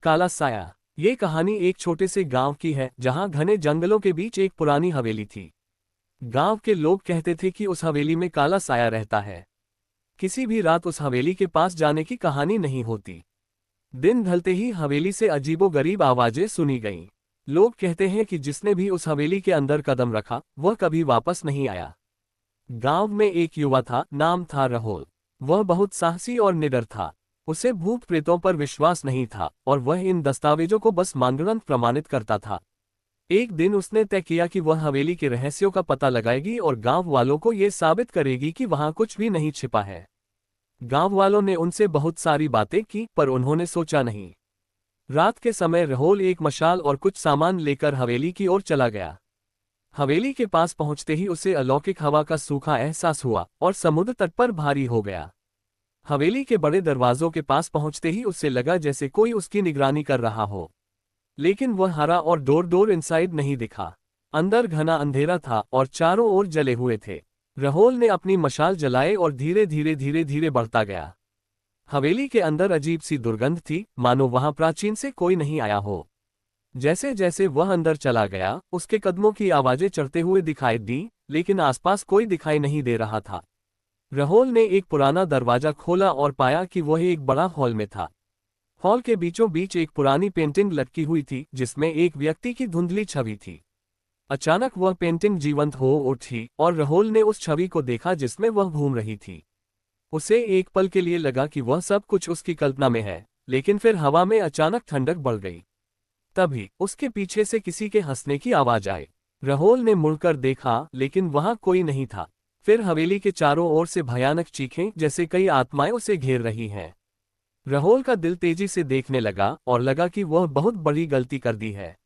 काला साया। ये कहानी एक छोटे से गांव की है जहां घने जंगलों के बीच एक पुरानी हवेली थी। गांव के लोग कहते थे कि उस हवेली में काला साया रहता है। किसी भी रात उस हवेली के पास जाने की कहानी नहीं होती। दिन ढलते ही हवेली से अजीबोगरीब आवाजें सुनी गईं। लोग कहते हैं कि जिसने भी उस हवेली के अंदर कदम रखा वह कभी वापस नहीं आया। गांव में एक युवा था, नाम था राहुल। वह बहुत साहसी और निडर था। उसे भूत प्रेतों पर विश्वास नहीं था और वह इन दस्तावेजों को बस मानगढ़ंत प्रमाणित करता था। एक दिन उसने तय किया कि वह हवेली के रहस्यों का पता लगाएगी और गांव वालों को यह साबित करेगी कि वहां कुछ भी नहीं छिपा है। गांव वालों ने उनसे बहुत सारी बातें की पर उन्होंने सोचा नहीं। रात के समय राहुल एक मशाल और कुछ सामान लेकर हवेली की ओर चला गया। हवेली के पास पहुंचते ही उसे अलौकिक हवा का सूखा एहसास हुआ और समुद्र तट पर भारी हो गया। हवेली के बड़े दरवाजों के पास पहुंचते ही उसे लगा जैसे कोई उसकी निगरानी कर रहा हो। लेकिन वह हरा और डोर इनसाइड नहीं दिखा। अंदर घना अंधेरा था और चारों ओर जले हुए थे। राहुल ने अपनी मशाल जलाए और धीरे धीरे बढ़ता गया। हवेली के अंदर अजीब सी दुर्गंध थी, मानो वहां प्राचीन से कोई नहीं आया हो। जैसे जैसे वह अंदर चला गया उसके कदमों की आवाजें चढ़ते हुए दिखाई दी, लेकिन आसपास कोई दिखाई नहीं दे रहा था। राहुल ने एक पुराना दरवाजा खोला और पाया कि वह एक बड़ा हॉल में था। हॉल के बीचों बीच एक पुरानी पेंटिंग लटकी हुई थी जिसमें एक व्यक्ति की धुंधली छवि थी। अचानक वह पेंटिंग जीवंत हो उठी और राहुल ने उस छवि को देखा जिसमें वह घूम रही थी। उसे एक पल के लिए लगा कि वह सब कुछ उसकी कल्पना में है, लेकिन फिर हवा में अचानक ठंडक बढ़ गई। तभी उसके पीछे से किसी के हंसने की आवाज आई। राहुल ने मुड़कर देखा लेकिन वहां कोई नहीं था। फिर हवेली के चारों ओर से भयानक चीखें, जैसे कई आत्माएं उसे घेर रही हैं। राहुल का दिल तेजी से देखने लगा और लगा कि वह बहुत बड़ी गलती कर दी है।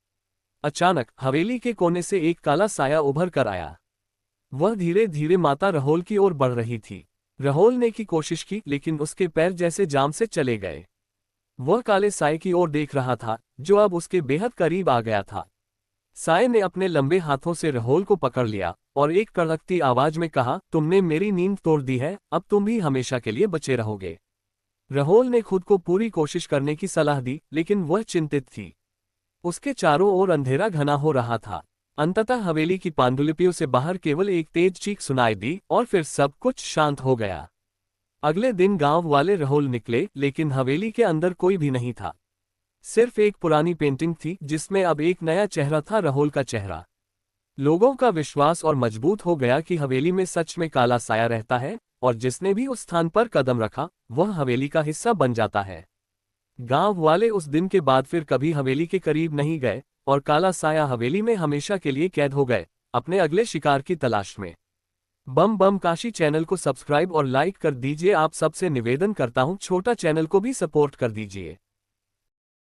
अचानक हवेली के कोने से एक काला साया उभर कर आया। वह धीरे धीरे माता राहुल की ओर बढ़ रही थी। राहुल ने की कोशिश की लेकिन उसके पैर जैसे जाम से चले गए। वह काले साए की ओर देख रहा था जो अब उसके बेहद करीब आ गया था। साए ने अपने लंबे हाथों से राहुल को पकड़ लिया और एक कड़कती आवाज में कहा, तुमने मेरी नींद तोड़ दी है, अब तुम भी हमेशा के लिए बचे रहोगे। राहुल ने खुद को पूरी कोशिश करने की सलाह दी लेकिन वह चिंतित थी। उसके चारों ओर अंधेरा घना हो रहा था। अंततः हवेली की पांडुलिपियों से बाहर केवल एक तेज चीख सुनाई दी और फिर सब कुछ शांत हो गया। अगले दिन गांव वाले राहुल निकले लेकिन हवेली के अंदर कोई भी नहीं था। सिर्फ एक पुरानी पेंटिंग थी जिसमें अब एक नया चेहरा था, राहुल का चेहरा। लोगों का विश्वास और मजबूत हो गया कि हवेली में सच में काला साया रहता है और जिसने भी उस स्थान पर कदम रखा वह हवेली का हिस्सा बन जाता है। गांव वाले उस दिन के बाद फिर कभी हवेली के करीब नहीं गए और काला साया हवेली में हमेशा के लिए कैद हो गए, अपने अगले शिकार की तलाश में। बम बम काशी चैनल को सब्सक्राइब और लाइक कर दीजिए। आप सबसे निवेदन करता हूं छोटा चैनल को भी सपोर्ट कर दीजिए।